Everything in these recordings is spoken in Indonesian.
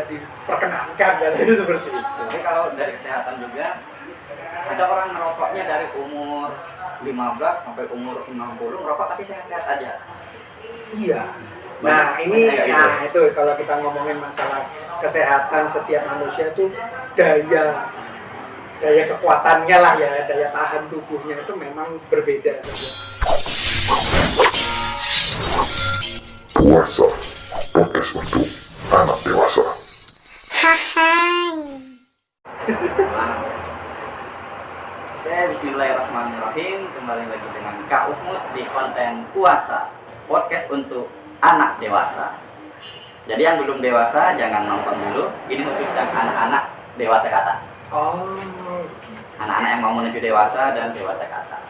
diperkenankan dan itu seperti itu. Tapi kalau dari kesehatan juga ada orang ngerokoknya dari umur 15 sampai umur 60 ngerokok tapi sehat-sehat aja. Iya. Nah ini, nah itu kalau kita ngomongin masalah kesehatan setiap manusia itu daya kekuatannya lah ya, daya tahan tubuhnya itu memang berbeda saja. Puasa, podcast untuk anak dewasa. Oke, bismillahirrahmanirrahim. Kembali lagi dengan Kak Usmut di konten puasa, podcast untuk anak dewasa. Jadi yang belum dewasa jangan nonton dulu. Ini khusus yang anak-anak dewasa ke atas. Oh. Anak-anak yang mau menuju dewasa dan dewasa ke atas.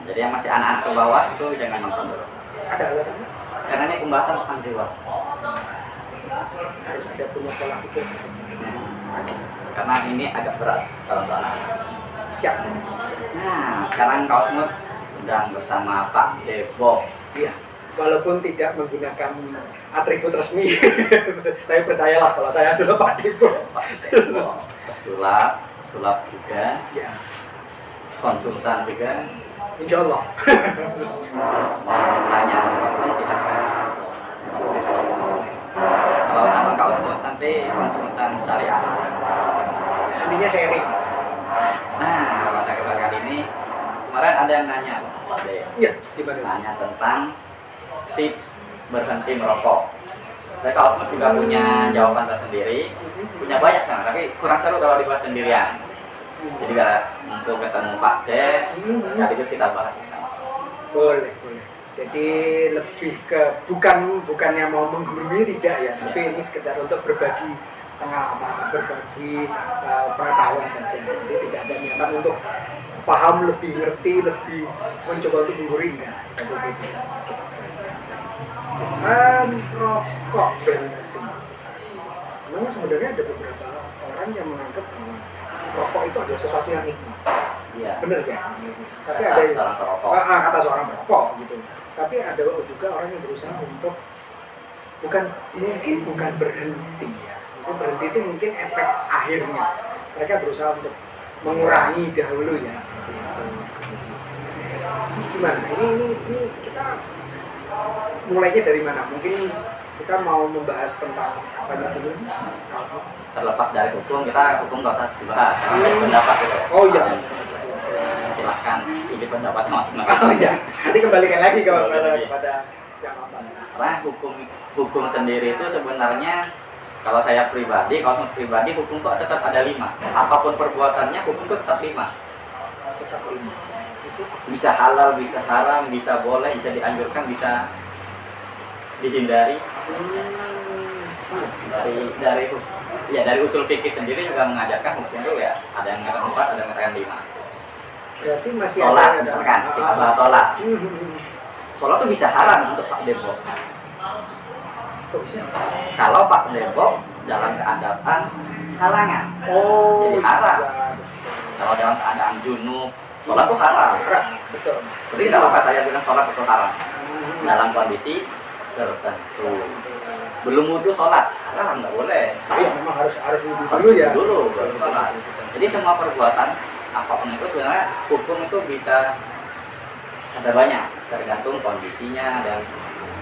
Jadi yang masih anak-anak ke bawah itu jangan nonton dulu. Ada alasannya? Karena ini pembahasan tentang dewasa. Harus ada punya pola pikir. Karena ini agak berat kalau untuk anak-anak. Siap. Nah, sekarang Kak Usmut sedang bersama Pak Debok. Iya. Walaupun tidak menggunakan atribut resmi, tapi percayalah kalau saya adalah Pak Debok. Pak Debok, pesulap juga, Ya. konsultan juga. Insya Allah. Mau tanya, silakan. Kalau sama Kak Usmut nanti konsultan syariah. Intinya sharing. Nah, pada kali ini kemarin ada yang nanya, Pak De. Iya, gimana? Nanya tentang tips berhenti merokok. Saya Kak Usmut juga punya jawaban tersendiri, punya banyak kan, tapi kurang seru kalau dibahas sendirian. Jadi untuk ketemu Pak De, sekaligus kita bahas bersama. Boleh. Jadi lebih ke bukannya mau menggurui tidak ya, tapi ini sekedar untuk berbagi pengalaman, berbagi pengetahuan saja. Jadi tidak ada niatan untuk paham lebih, ngerti lebih, mencoba untuk menggurui enggak. Rokok berhenti. Memang sebenarnya ada beberapa orang yang menganggap bahwa rokok itu adalah sesuatu yang nikmat. Iya. Bener kan? Tapi ada kata seorang perokok gitu. Tapi ada juga orang yang berusaha untuk bukan berhenti ya. Mungkin berhenti itu mungkin efek akhirnya. Mereka berusaha untuk mengurangi dahulu ya. Seperti itu. Gimana? Ini kita mulainya dari mana? Mungkin kita mau membahas tentang apa dulu? Terlepas dari hukum, kita hukum nggak usah dibahas. Pendapat gitu. Oh iya. Silahkan ini pendapatnya masing-masing. Oh iya. Nanti kembalikan lagi kepada yang apa? Karena hukum sendiri itu sebenarnya kalau saya pribadi, hukum itu tetap ada 5. Apapun perbuatannya, hukum itu tetap 5. Tetap 5. Itu Bisa halal, bisa haram, bisa boleh, bisa dianjurkan, bisa dihindari. Dari usul fikih sendiri juga mengajarkan hukum itu ya ada yang mengatakan 4, ada yang mengatakan 5. berarti masih Sholat ada misalkan, kita bahas sholat. Sholat itu bisa haram untuk Pak Debok. Kok bisa? Kalau Pak Debok dalam keadaan halangan, Oh, jadi haram. iya. Kalau dalam keadaan junub, sholat itu haram. Betul. Jadi tidak apa saya bilang sholat itu haram. Dalam kondisi tertentu. Belum wudhu sholat, haram nggak boleh. Iya, memang harus wudhu Harus dulu ya. dulu baru sholat. Jadi semua perbuatan apapun itu sebenarnya hukum itu bisa ada banyak, tergantung kondisinya dan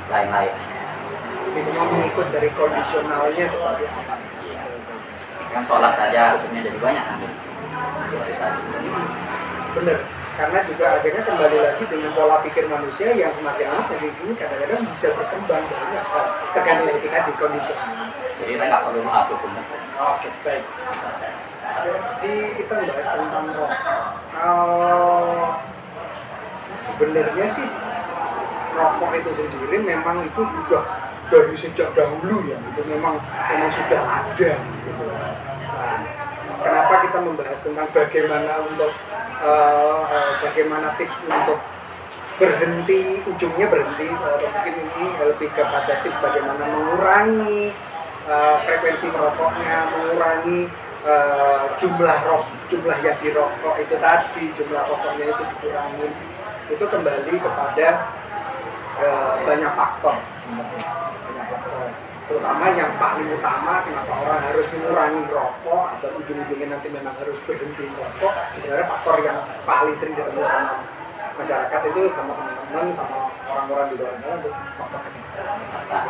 lain-lainnya. Jadi semua mengikut dari kondisionalnya seperti apa. Iya. Kan sholat saja hukumnya jadi banyak nanti. Bener. Karena juga akhirnya kembali lagi dengan pola pikir manusia yang semakin lama dari sini kadang-kadang bisa berkembang banyak tergantung dari kita di kondisional. Jadi kita nggak perlu bahas hukum. Oke, baik. Jadi kita membahas tentang rokok. Sebenarnya sih rokok itu sendiri memang itu sudah dari sejak dahulu ya, itu memang sudah ada gitu. Nah, kenapa kita membahas tentang bagaimana untuk bagaimana tips untuk berhenti, ujungnya berhenti, mungkin ini lebih kepada tips bagaimana mengurangi frekuensi merokoknya, mengurangi jumlah yang dirokok itu tadi, jumlah rokoknya itu dikurangi. Itu kembali kepada banyak faktor, terutama yang paling utama kenapa orang harus mengurangi rokok atau ujung-ujungnya nanti memang harus berhenti rokok, sebenarnya faktor yang paling sering ketemu sama masyarakat itu sama teman-teman, sama orang-orang di luar sana untuk faktor kesehatan.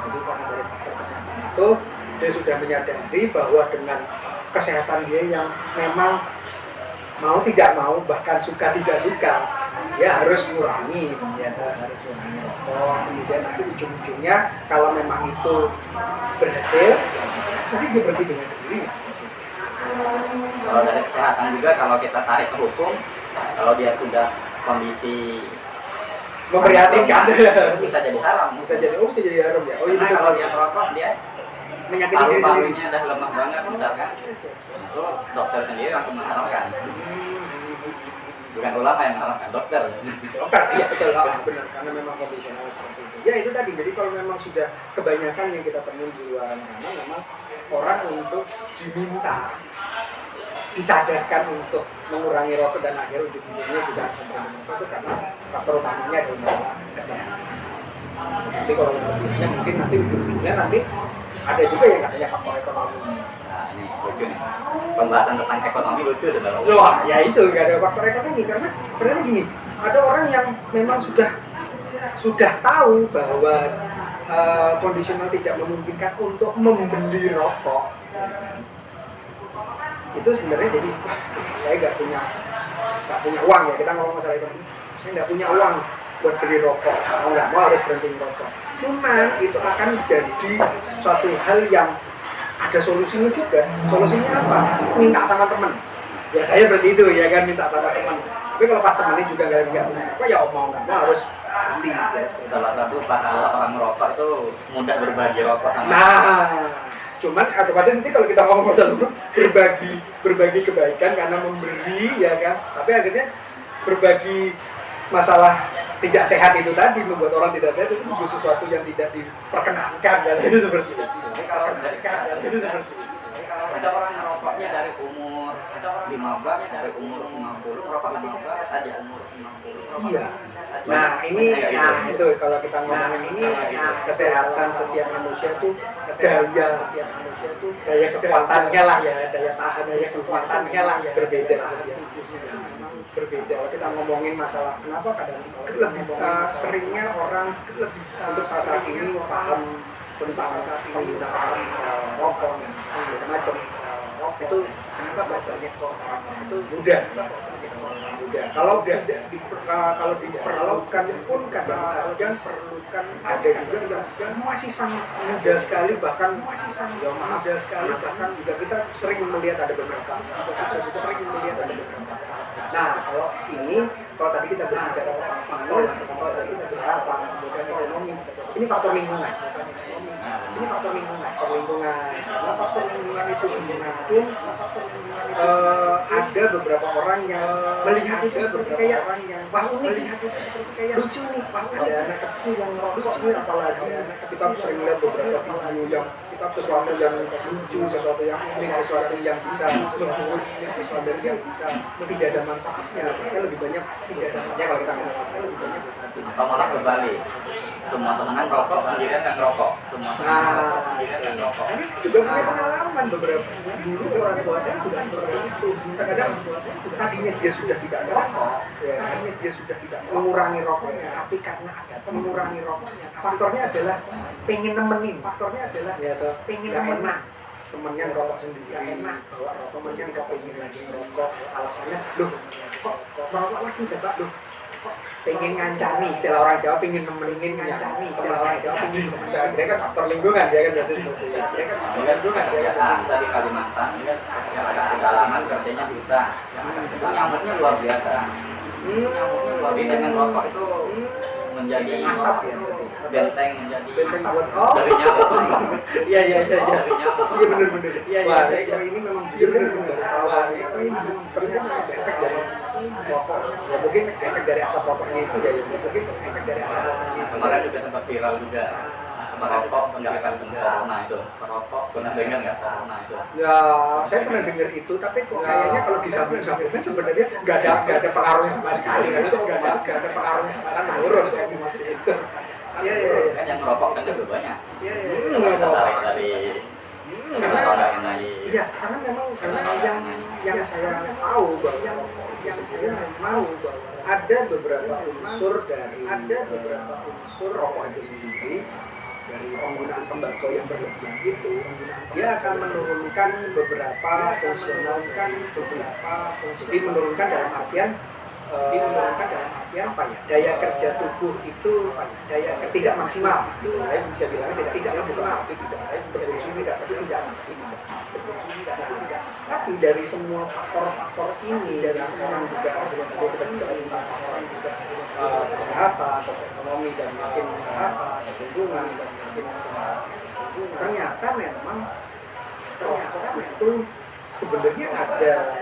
Jadi karena dari faktor kesehatan itu dia sudah menyadari bahwa dengan kesehatan dia yang memang mau tidak mau bahkan suka tidak suka dia harus mengurangi, harus mengurangi rokok. Kemudian nanti ujung-ujungnya kalau memang itu berhasil, jadi dia berhenti dengan sendirinya. Kalau dari kesehatan juga, kalau kita tarik ke hukum, kalau dia sudah kondisi memprihatinkan, bisa jadi haram. bisa jadi haram ya. Oh iya, Karena kalau dia merokok dia menyakiti diri sendiri. paru-parunya udah lemah banget misalkan, itu dokter sendiri langsung mengharamkan. Bukan ulama yang mengharamkan, dokter. Dokter, iya betul, benar, karena memang kondisional seperti itu. Ya itu tadi, jadi kalau memang sudah kebanyakan yang kita temui di luar sana, memang orang untuk diminta, disadarkan untuk mengurangi rokok dan akhir ujung-ujungnya juga akan berhenti itu karena faktor utamanya adalah kesehatan. Nanti kalau lebihnya mungkin nanti ujung-ujungnya nanti ada juga yang katanya faktor ekonomi. Nah ini lucu nih, pembahasan tentang ekonomi lucu sebenarnya. Wah, ya itu nggak ada faktor ekonomi karena sebenarnya gini, ada orang yang memang sudah tahu bahwa kondisional tidak memungkinkan untuk membeli rokok. Itu sebenarnya jadi saya nggak punya uang ya, kita ngomong masalah ekonomi, saya nggak punya uang buat beli rokok, mau nggak mau harus berhenti rokok. Cuman itu akan jadi suatu hal yang ada solusinya juga. Solusinya apa? Minta sama teman. Ya saya berarti itu ya kan, minta sama teman. Tapi kalau pas temannya juga nggak punya apa ya mau nggak mau harus berhenti. Salah satu pahala orang merokok itu mudah berbagi rokok sama. Nah, cuman otomatis nanti kalau kita ngomong masalah berbagi kebaikan karena memberi ya kan, tapi akhirnya berbagi masalah tidak sehat itu tadi membuat orang tidak sehat itu sesuatu yang tidak diperkenankan kan, itu seperti itu. Jadi kalau dari Itu seperti itu. ada orang merokoknya dari umur 15, dari umur 50, merokok lagi 15 aja umur 50. Iya. Nah ini, itu kalau kita ngomongin ini kesehatan setiap manusia tuh daya kekuatannya lah ya, daya tahan, daya kekuatannya lah ya berbeda setiap berbeda. Kalau kita ngomongin masalah kenapa kadang lebih seringnya orang lebih untuk saat ini paham tentang penggunaan rokok dan macam itu kenapa bacanya kok orang itu mudah. Kalau diperlukan pun kadang perlukan ada juga yang masih sangat mudah sekali, bahkan masih sangat mudah sekali, bahkan juga kita sering melihat ada beberapa kasus itu sering melihat ada beberapa. Nah kalau tadi kita berbicara tentang faktor kesehatan, kemudian ekonomi, ini faktor lingkungan. Ini faktor lingkungan. Karena faktor lingkungan itu sebenarnya pun ada beberapa orang yang melihat itu seperti kayak orang yang melihat itu seperti kayak lucu nih, ada anak kecil yang lucu, apalagi kita sering lihat beberapa video yang sesuatu yang lucu, sesuatu yang unik, sesuatu yang bisa menghibur, sesuatu yang bisa tidak ada manfaatnya. Kita lebih banyak tidak ada manfaatnya kalau kita ngomong masalah lebih banyak. Atau malah berbalik, semua teman rokok sendirian nggak ngerokok, semua teman sendirian nggak ngerokok. Tapi saya juga punya pengalaman beberapa dulu orang tua saya juga seperti itu. Kadang tadinya dia sudah tidak merokok, tadinya dia sudah tidak mengurangi rokoknya, tapi karena ada mengurangi rokoknya, faktornya adalah pengen nemenin, pengen nemenin temennya ngerokok sendiri, bawa rokok, temennya nggak pengen lagi ngerokok, alasannya loh kok merokok lagi bapak loh, pengen ngancani, istilah orang Jawa pengen nemenin ngancani, istilah orang Jawa pengen nemenin. Dia kan faktor lingkungan, dia kan berarti seperti itu. Dia kan faktor lingkungan, dia kan dari Kalimantan, yang ada kedalaman kerjanya di hutan, itu nyamuknya luar biasa. Nyamuknya luar biasa, dengan rokok itu menjadi asap ya, benteng, menjadi benteng buat dari nyamuk. Iya Dari nyamuk. iya benar. Wah, ini memang jujur ini ternyata ada efek dari rokok. Ya mungkin efek dari asap rokoknya itu ya, mungkin efek dari asap rokoknya. Kemarin juga sempat viral juga. Merokok meningkatkan corona itu. Merokok pernah dengar nggak corona itu? Ya, saya pernah dengar itu, tapi kok kayaknya kalau disambung-sambungkan sebenarnya nggak ada pengaruhnya sama sekali. Kan itu nggak ada pengaruhnya sama sekali. Turun kayak gitu. Iya. Kan yang merokok kan lebih banyak. Iya. Tertarik dari Karena orang yang lagi Ya, karena memang yang saya tahu bahwa yang saya mau bahwa ada beberapa unsur rokok itu sendiri dari penggunaan tembakau yang berlebihan itu dia akan menurunkan beberapa fungsional jadi menurunkan dalam artian apa ya, daya kerja tubuh itu tidak maksimal. Saya bisa bilang tidak maksimal. Saya berfungsi tidak maksimal. Tapi dari semua faktor ini, dari semua juga orang juga kesehatan, ekonomi dan makin kesehatan, kesuntungan, ternyata memang itu sebenarnya ada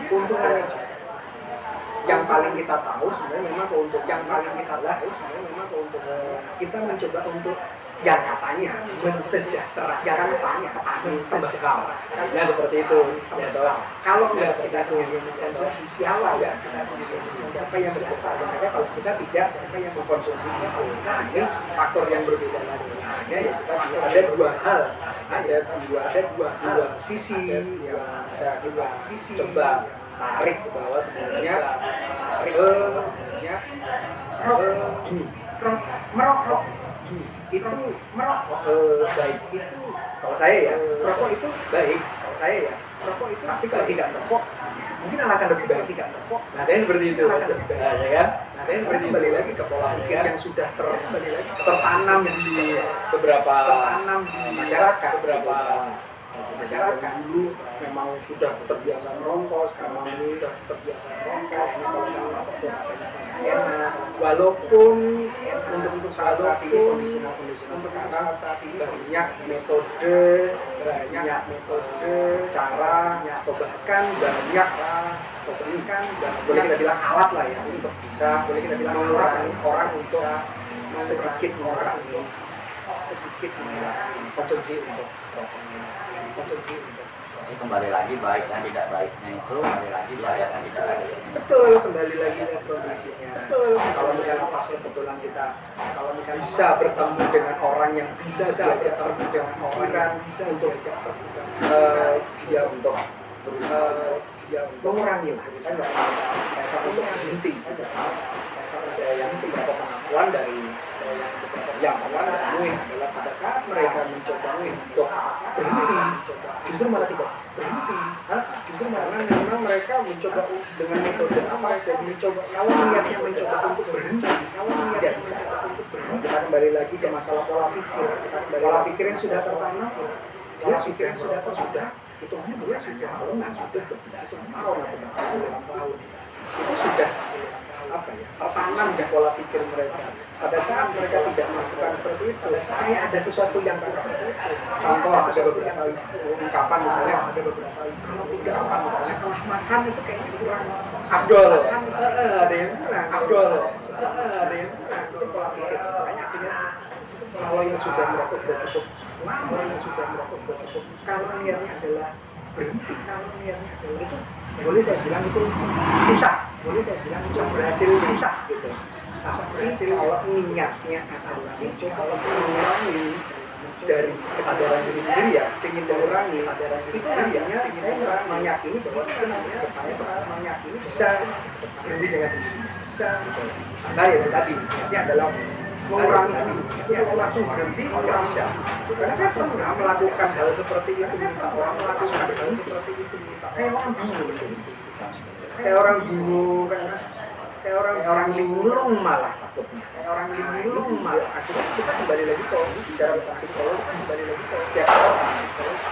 keuntungannya juga. Yang paling kita tahu sebenarnya memang keuntungan kita mencoba untuk yang katanya mensejahterakan tembakau. Ya seperti itu. Ya, kalau nggak kita sendiri mengkonsumsi siapa ya? Siapa yang bersejahtera? Kalau kita tidak, siapa yang mengkonsumsinya? Nah, ini faktor yang berbeda lagi. Ada dua hal. Ada dua sisi yang bisa kita coba tarik ke bawah sebenarnya merokok itu baik itu kalau saya ya rokok itu baik kalau saya ya rokok itu tapi kalau tidak merokok mungkin akan lebih baik tidak merokok. Nah saya seperti itu ya kan. Nah saya seperti kembali lagi ke pola pikir yang sudah tertanam di beberapa masyarakat dulu memang sudah terbiasa merokok, sekarang sudah terbiasa merokok. Ini kalau merokok itu rasanya enak. Walaupun untuk saat ini kondisi sekarang banyak metode, cara, atau bahkan banyak boleh kita bilang alat lah ya untuk bisa mengurangi orang untuk sedikit mengurangi konsumsi untuk Jadi kembali lagi baik dan tidak baiknya itu kembali lagi baik dan tidak baiknya. Betul, kembali lagi ke kondisinya. Betul. Kalau misalnya pas kebetulan kita bisa bertemu dengan orang yang bisa diajak bertemu dengan orang yang bisa untuk dia untuk mengurangi lah. Kita nggak untuk berhenti. Ada yang tidak pengakuan dari yang saya temui adalah pada saat mereka mencoba untuk berhenti, justru malah tidak berhenti. Justru malah memang mereka mencoba dengan metode apa? Jadi mencoba kalau niatnya mencoba untuk berhenti, kalau tidak bisa untuk berhenti. Kita kembali lagi ke masalah pola pikir. Pola pikir yang sudah tertanam, dia sudah hitungannya dia sudah tahunan, sudah setahun atau tahun. Itu sudah tertanam di pola pikir mereka. Pada saat mereka tidak melakukan seperti itu, kayak ada sesuatu yang kurang. Contoh ada beberapa ungkapan misalnya kalau tidak makan misalnya setelah makan itu kayaknya kurang afdol. Ada yang kurang afdol. Ada yang kurang. Itu pola pikir. Makanya akhirnya kalau yang sudah merokok sudah cukup kalau niatnya adalah berhenti, kalau niatnya adalah itu boleh saya bilang itu susah berhasil susah gitu. Tapi kalau niatnya adalah kalau mengurangi dari kesadaran diri sendiri ya, ingin mengurangi kesadaran diri sendiri ya, saya meyakini bahwa itu namanya bisa berhenti dengan sendiri. Bisa. Nah, saya tadi ini adalah mengurangi ya langsung berhenti nggak bisa. Karena saya pernah melakukan hal seperti itu, kayak orang bingung kayak orang linglung malah takutnya akhirnya kita kembali lagi kalau bicara tentang psikologi setiap orang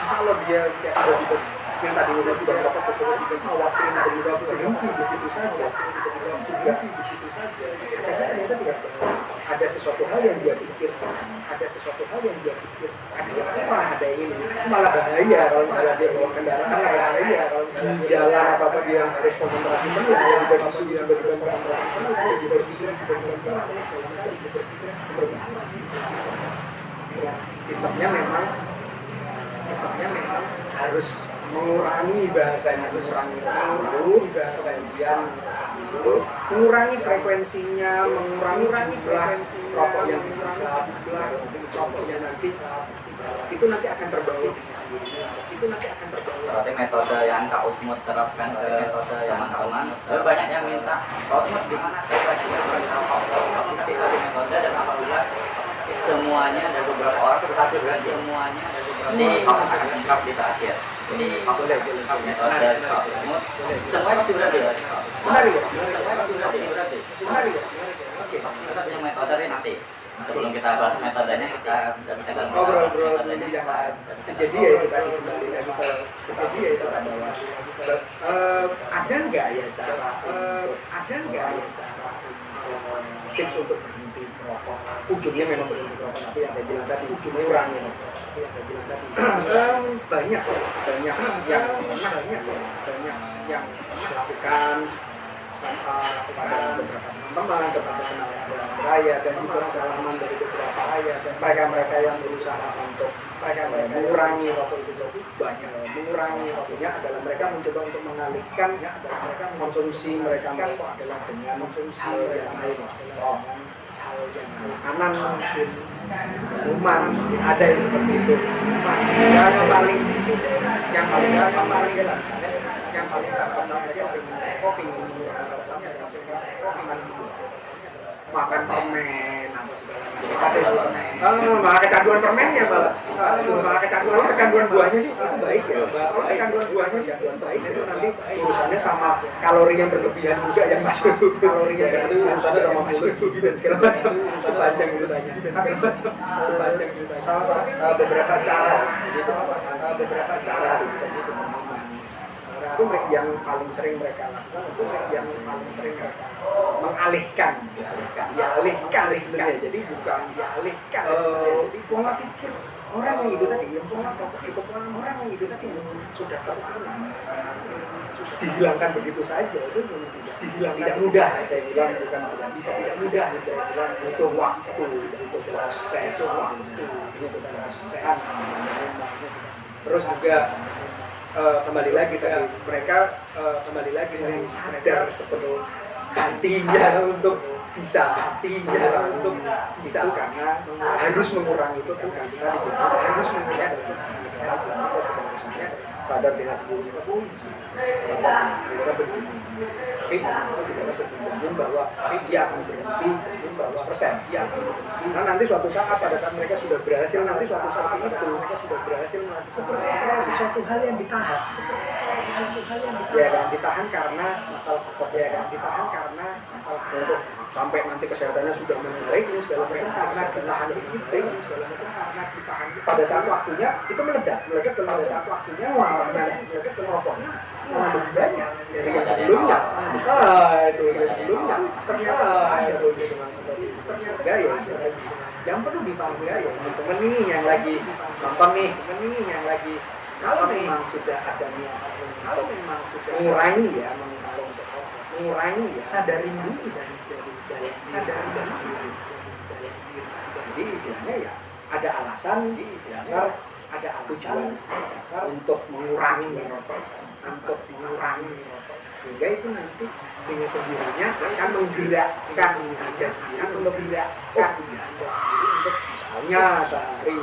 kalau dia setiap yang tadi udah sudah dapat khawatir tiba-tiba berhenti begitu saja karena ternyata tidak ada sesuatu hal yang dia pikirkan ada ini malah bahaya kalau misalnya dia bawa kendaraan bahaya kalau di jalan apa dia harus konsentrasi penuh sistemnya memang harus mengurangi bahasanya mengurangi frekuensinya, mengurangi frekuensi rokok yang bisa rokok yang nanti itu nanti akan terbawa metode yang Kak Usmut terapkan ke teman-teman. Banyak yang minta, Kak Usmut gimana? Saya banyak yang minta Kak kasih satu metode dan alhamdulillah semuanya ada beberapa orang berhasil berarti semuanya ada beberapa. Ini aku akan ungkap di akhir. Jadi aku lihat metode Kak Usmut semuanya pasti berarti. Benar ya? Semuanya pasti berarti. Benar ya? Oke. Kita punya metode nanti. Sebelum kita bahas metodenya, kita bisa bicara Ngobrol metodenya. jadi ya itu tadi kembali lagi ke jadi ya itu tadi ada nggak ya cara tips untuk berhenti merokok? Ujungnya memang berhenti merokok, tapi yang saya bilang tadi ujungnya kurangi. Banyak yang lakukan kepada beberapa teman-teman, kepada kenalan saya dan juga pengalaman dari beberapa ayah dan mereka yang berusaha untuk mengurangi rokok itu banyak. Mengurangi rokoknya adalah mereka mencoba untuk mengalihkan konsumsi mereka adalah dengan konsumsi yang lain, hal yang makanan mungkin minuman ada yang seperti itu. Yang paling kopi makan permen apa segala macam. Malah kecanduan permennya malah kecanduan buahnya sih itu baik ya. Kalau kecanduan buahnya sih itu baik, itu nanti urusannya sama kalori yang berlebihan juga yang masuk itu. Kalorinya itu urusannya sama masuk dan segala macam. Itu panjang ceritanya. Tapi panjang cerita. Salah satu beberapa cara itu yang paling sering mereka lakukan itu yang paling sering mereka mengalihkan sebenarnya. Jadi bukan dialihkan jadi pola pikir orang yang hidup tadi yang pola pikir orang yang hidup tadi sudah tertanam, dihilangkan begitu saja itu tidak mudah. Saya bilang bukan tidak bisa, tidak mudah. Saya bilang butuh waktu, butuh proses. Terus juga kembali lagi tadi mereka sadar sepenuh hatinya untuk bisa karena harus mengurangi itu kan harus mengurangi sadar dengan sendirinya mereka begini tapi tidak bisa dijamin bahwa dia akan berhenti 100%. Nah nanti suatu saat pada saat mereka sudah berhasil seperti sesuatu hal yang ditahan karena masalah untuk sampai nanti kesehatannya sudah membaik ini segala macam karena ditahan pada saat waktunya itu meledak pada saat waktunya meledak rokoknya malah lebih banyak dari yang sebelumnya. Ternyata gaya yang perlu dipahami ya teman-teman nih yang lagi nonton nih kalau memang sudah ada mengurangi ya sadari dulu dari sendiri. Jadi istilahnya ya ada alasan untuk mengurangi rokok, sehingga itu nanti dengan sendirinya akan menggerakkan Anda sendiri untuk misalnya sehari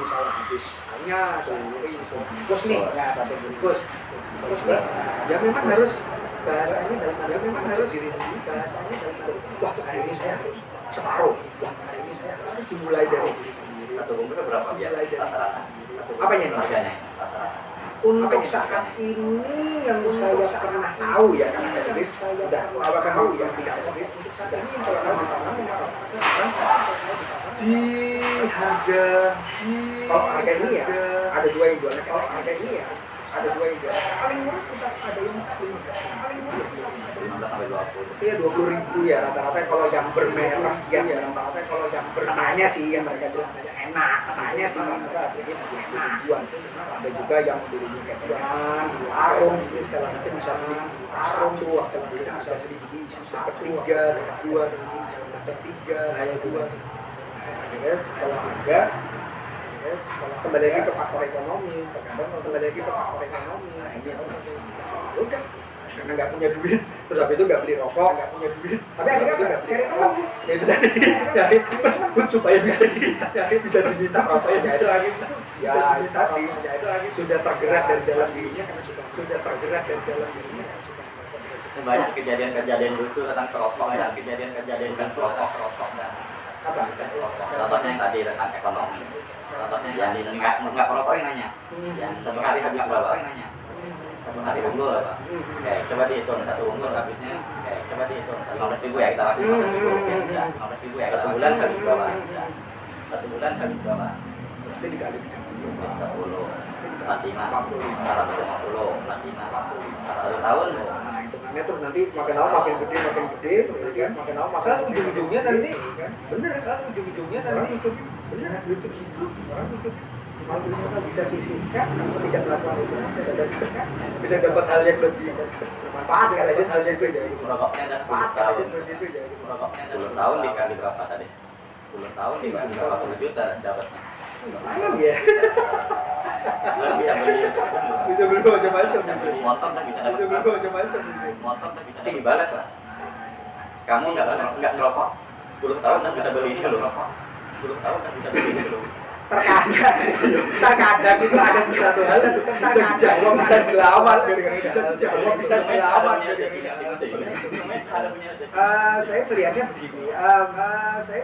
bungkus nih, satu bungkus ya memang harus bahasanya diri sendiri wah hari ini saya harus separuh, harus dimulai dari diri sendiri. Satu bungkus berapa biasa? Apanya nih? Harganya? Untuk saat ini yang saya pernah tahu ya karena saya serius sudah tahu yang tidak serius untuk saat ini kalau di harga ini ya ada dua yang jualnya paling murah sekitar ada yang paling murah 20 ya rata-rata kalau yang bermerek katanya sih yang mereka bilang enak katanya sih enak. Ada juga yang belinya kayak di warung gitu segala macam misalnya warung tuh waktu itu bisa sedikit ketiga kalau harga kembali lagi ke faktor ekonomi. Nah ini udah karena nggak punya duit, terus habis itu nggak beli rokok, nggak punya duit, tapi akhirnya apa? Cari teman, ya itu tadi, cari teman supaya bisa diminta rokok, ya bisa lagi, bisa diminta rokok, ya itu lagi sudah tergerak dari dalam dirinya karena sudah tergerak dari dalam dirinya. Banyak kejadian-kejadian lucu tentang perokok dan kejadian-kejadian tentang perokok dan Apa? contohnya yang tadi tentang ekonomi. Contohnya yang nggak perokok yang nanya, yang satu hari habis berapa? Satu hari bungkus. Oke, coba dihitung satu bungkus habisnya. Oke, coba dihitung 15.000 ya kita pakai 15.000 ya. 15.000 ya. Satu bulan habis berapa? Satu bulan habis berapa? Pasti dikali 30, 45, 450, 45, 1 tahun. Nah, hitungannya terus nanti makin lama makin gede, kan? Makin lama makin ujung-ujungnya nanti kan? Bener kan? Ujung-ujungnya nanti itu bener duit segitu orang itu kalau misalnya bisa sisihkan kalau tidak melakukan itu bisa dapat hal yang lebih bermanfaat kan aja hal yang itu ya Rokoknya ada 10 tahun. Rokoknya ada 10 tahun dikali berapa tadi? 10 tahun dikali berapa 10 juta dapatnya. lumayan ya Bisa beli macam-macam motor dan bisa dapat macam-macam motor dan bisa dibalas lah. Kamu nggak ngerokok 10 tahun dan bisa beli ini belum rokok. 10 tahun dan bisa beli ini belum. terkadang itu ada sesuatu hal yang bisa dijawab bisa dilawan bisa dilawan saya melihatnya begini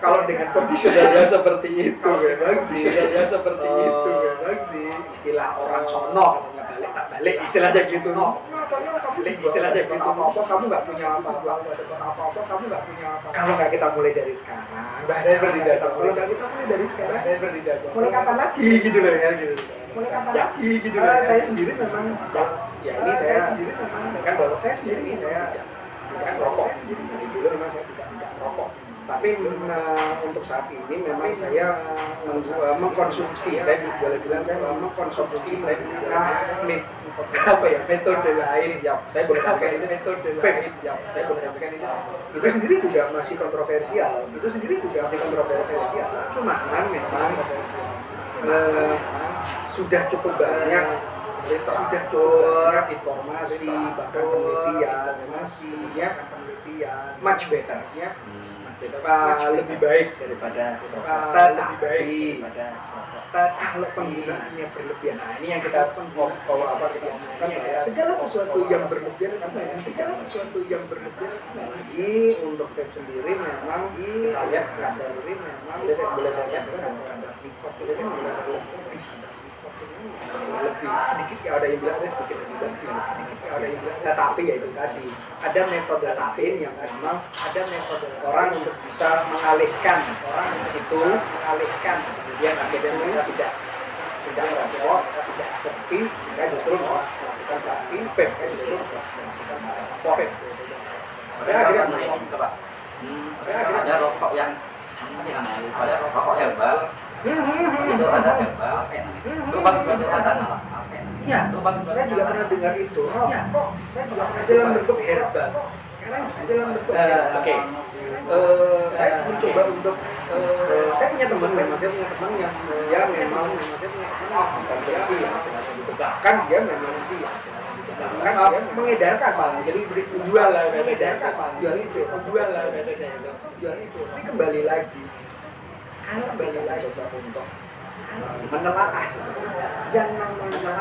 kalau dengan kondisionalnya seperti itu memang sih istilah orang sono balik istilahnya gitu istilahnya gitu apa kamu nggak punya apa-apa kamu nggak punya apa kalau nggak kita mulai dari sekarang bahasanya seperti itu kalau nggak kita mulai dari sekarang saya seperti itu mulai kapan lagi gitu loh ya gitu mulai kapan lagi gitu loh saya sendiri memang ya ini saya sendiri kan bahwa saya sendiri ini saya tidak rokok sendiri dari dulu memang saya tidak rokok tapi untuk saat ini memang saya mengkonsumsi saya boleh bilang saya mengkonsumsi saya apa ya metode lain ya saya boleh sampaikan itu metode lain ya saya boleh sampaikan itu sendiri juga masih kontroversial cuma memang sudah cukup banyak informasi bahkan penelitian much better ya lebih baik daripada kalau penggunaannya berlebihan. Nah, ini yang kita kalau apa kita segala sesuatu yang berlebihan ini untuk vape sendiri memang kita lihat kadar ini memang boleh saya sampaikan kadar nikot lebih sedikit ya ada yang bilang ada sedikit ada yang bilang tetapi ya itu tadi ada metode lain yang memang ada metode orang untuk bisa mengalihkan kemudian akhirnya mereka tidak merokok tidak sepi mereka justru melakukan vape justru melakukan ada rokok yang ada rokok herbal itu ada herbal apa yang namanya itu bagus buat kesehatan malah apa yang namanya iya saya juga pernah dengar itu saya juga pernah dalam bentuk herbal sekarang dalam bentuk oke saya mencoba untuk saya punya teman yang memang konsumsi ya bahkan dia mengonsumsi ya kan mengedarkan malah jadi jual lah biasanya jual itu tapi kembali lagi coba untuk menelaah yang namanya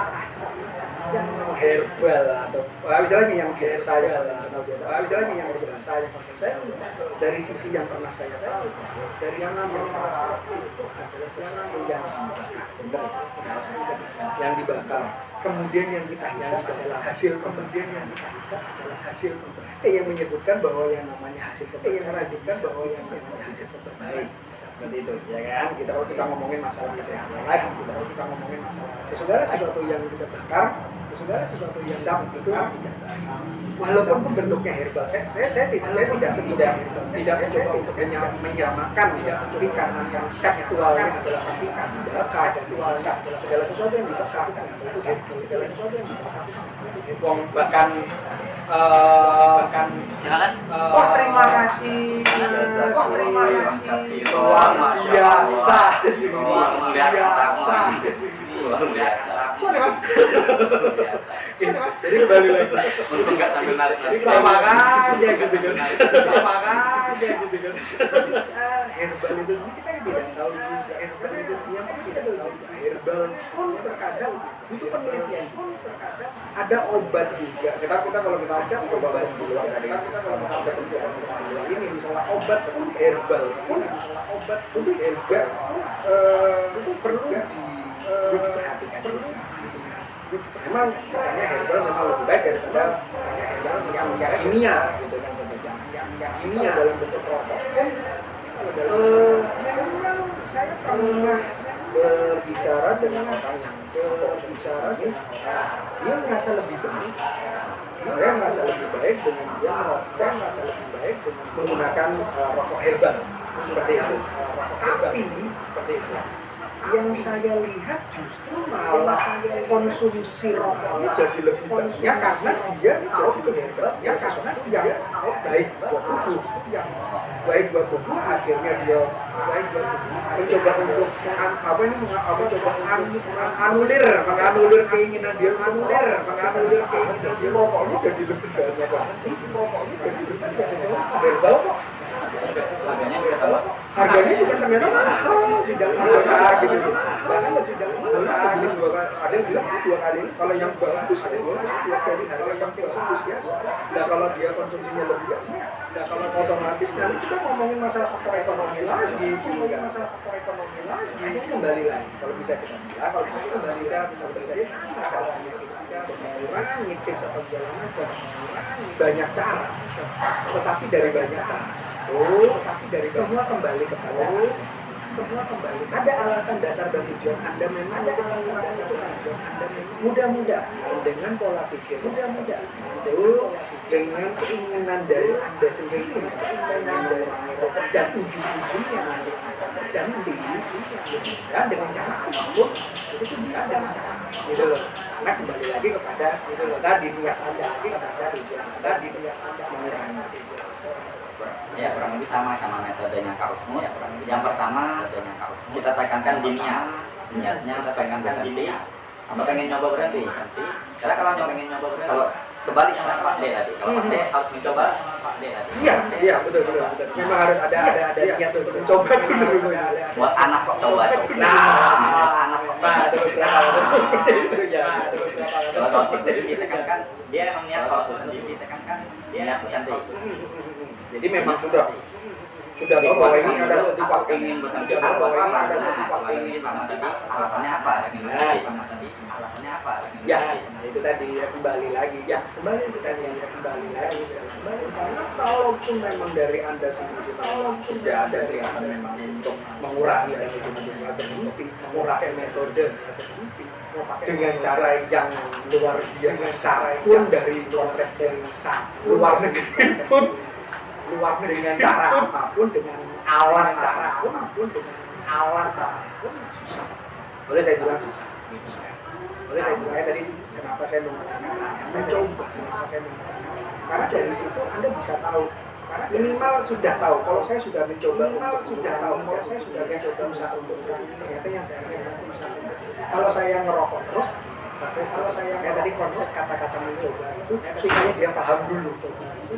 herbal atau misalnya yang biasa saya dari sisi yang pernah saya tahu dari yang namanya itu adalah sesuatu yang dibakar kemudian yang kita hisap adalah hasil yang menyebutkan bahwa yang namanya hasil terbaik seperti itu ya kan kita ngomongin masalah kesehatan lagi kita ngomongin masalah sesuatu yang kita bakar sesuatu yang hisap itu tidak baik walaupun bentuknya herbal saya tidak mencoba untuk menyamakan tapi karena yang seksualnya adalah saksikan dibakar segala sesuatu yang dibakar bahkan silakan terima kasih luar biasa Sorry mas. Biasa. Jadi kembali lagi. Untung nggak sambil narik-narik. Sama aja gitu kan. Sama aja gitu kan. Herbal itu sendiri kita tidak tahu juga. Herbal itu sendiri yang kita tidak tahu. Herbal pun terkadang itu penelitian pun terkadang ada obat juga. Kita kalau kita ada obat juga. Kita kalau baca penelitian ini misalnya obat pun herbal pun obat untuk herbal itu perlu diperhatikan. Memang makanya herbal memang lebih baik daripada herbal yang kimia gitu kan yang kimia dalam bentuk rokok. Memang saya pernah berbicara dengan orang yang berbicara dia merasa lebih baik. Dia merasa lebih baik dengan dia merokok, merasa lebih baik dengan menggunakan rokok herbal seperti itu. Tapi seperti itu. Yang saya lihat justru malah konsumsi rokoknya jadi lebih banyak karena dia tahu itu herbal, karena dia tahu baik buat tubuh, yang baik buat tubuh, akhirnya dia mencoba untuk menganulir keinginan dia, menganulir keinginan dia. Rokoknya jadi lebih banyak lagi, rokoknya jadi lebih banyak herbal kok. Harganya juga ternyata mahal, tidak murah gitu. Bahkan tidak murah gitu. Ada yang bilang 2 kali ini kalau yang bagus ada yang bilang 2 kali harga yang konsumsi biasa. Nah kalau dia konsumsinya lebih biasa, nah kalau otomatis nanti kita ngomongin masalah faktor ekonomi lagi, ngomongin masalah faktor ekonomi lagi. Ini kembali lagi kalau bisa kita bilang, kalau bisa kita kembali kalau bisa kita mengurangi tips apa segala macam, banyak cara, tetapi dari banyak cara. Tapi dari semua kembali kepada semua kembali. Ada alasan dasar dan tujuan Anda memang ada alasan dasar dan tujuan Anda mudah-mudahan dengan pola pikir mudah-mudahan dengan keinginan dari Anda sendiri, keinginan dari dan ujung-ujungnya dan dengan cara apapun itu bisa dengan cara gitu loh. Nah kembali lagi kepada gitu loh tadi niat Anda dasar tujuan tadi niat Anda mengurangi. Ya kurang lebih sama metodenya Kak Usmut. Yang pertama kita tekankan di niatnya kita tekankan di apa pengen nyoba berhenti. Karena kalau pengen nyoba berhenti, kalau kembali sama Pak D tadi, kalau Pak D harus mencoba Pak D tadi. Iya betul. Memang harus ada niat untuk mencoba dulu. Buat anak kok coba. Anak kok. Seperti itu ya. Kalau berhenti ditekankan dia memang niat, kalau berhenti ditekankan dia niat berhenti. Jadi memang sudah tahu bahwa ini ada satu faktor ingin berhenti, ada satu faktor ini sama tadi alasannya apa? Alasannya apa? Ya itu tadi ya kembali lagi karena kalaupun memang dari Anda sendiri tidak ada niat untuk mengurangi dan ujung-ujungnya berhenti, mengurangi metode dengan cara yang luar biasa pun dari konsep yang luar negeri pun dengan cara apapun, dengan alat apapun, dengan alat apapun susah. Boleh saya bilang susah. Boleh saya bilang tadi kenapa saya mencoba, karena dari situ Anda bisa tahu. Karena minimal sudah tahu. Kalau saya sudah mencoba, kalau saya sudah mencoba usaha untuk ternyata yang saya lakukan usaha. Kalau saya ngerokok terus, kalau saya kayak tadi konsep kata-kata mencoba itu supaya dia paham dulu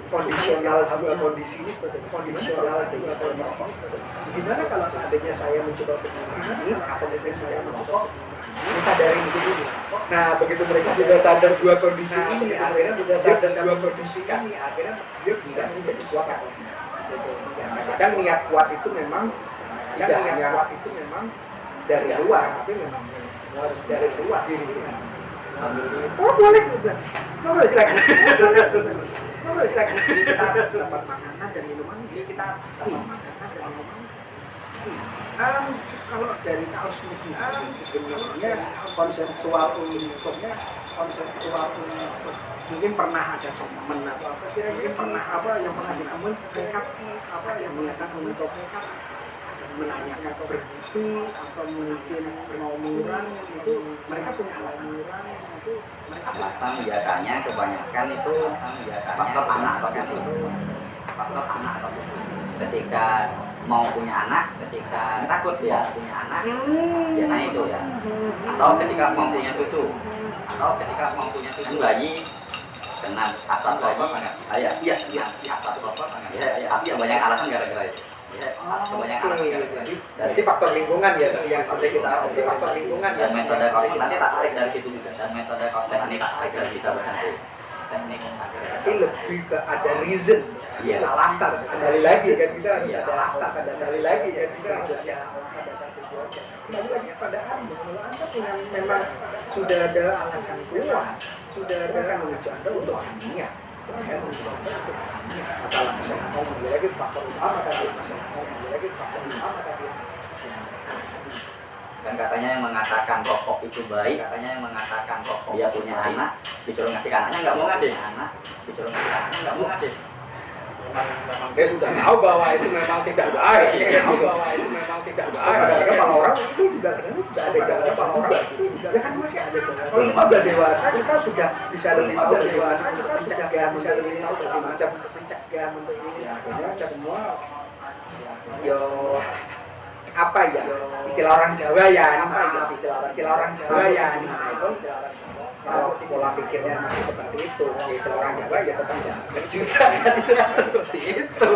kondisional dua kondisi ini seperti kondisional dengan kondisi ini seperti gimana kalau seandainya saya mencoba begini atau mungkin saya merokok ini sadari itu dulu. Nah begitu mereka sudah sadar dua kondisi ini akhirnya sudah sadar dua kondisi ini akhirnya dia bisa menjadi kuat. Kadang niat kuat itu memang tidak hanya dari luar tapi memang semua harus dari luar diri kita. Oh boleh silakan. Jadi kita dapat makanan dan minuman, jadi kita dapat makanan dan minuman. Kalau dari kaos sendiri sebenarnya konseptual untuk mungkin pernah ada teman atau apa kira-kira pernah yang pernah ditemuin mereka yang mengatakan untuk menanyakan berhenti atau mungkin mau mengurangi itu mereka punya alasan alasan biasanya kebanyakan itu faktor anak atau ketika mau punya anak, ketika takut dia punya anak, biasanya itu ya. Atau ketika mau punya cucu, atau ketika mau punya cucu lagi kena asap lagi, iya, asap rokok, ya banyak alasan gara-gara itu. Banyak alasan gara-gara itu. Jadi faktor lingkungan ya, yang seperti kita. Jadi faktor lingkungan Dan metode cocktail nanti tak tarik dari situ juga. Dan metode cocktail nanti tak tarik dari bisa berhasil. Teknik agar tapi lebih ke ada reason, alasan. Kembali lagi kan kita harus ada alasan, ada sekali lagi kan kita harus ada alasan dasar tujuannya. Kembali lagi pada Anda, kalau Anda punya memang sudah ada alasan kuat, sudah ada kan Anda untuk Ania. Masalah kesehatan, kembali lagi faktor utama tadi kesehatan, kembali lagi faktor utama tadi. Dan katanya yang mengatakan rokok itu baik, katanya yang mengatakan rokok dia punya anak, disuruh ngasih ke anaknya nggak mau ngasih, disuruh ngasih ke anaknya nggak mau ngasih. Memang dia sudah tahu bahwa itu memang tidak baik, tahu bahwa itu memang tidak baik. Kadang-kadang para orang itu juga ada kadang-kadang para orang itu juga kan masih ada. Kalau kita udah dewasa, kita sudah bisa lebih dewasa, kita sudah bisa lebih seperti macam pencegahan untuk ini sebagainya semua. Yo apa ya istilah orang Jawa ya, istilah orang Jawa ya, kalau pola pikirnya masih seperti itu, ya istilah orang Jawa ya tetap jangan juga kan istilah seperti itu,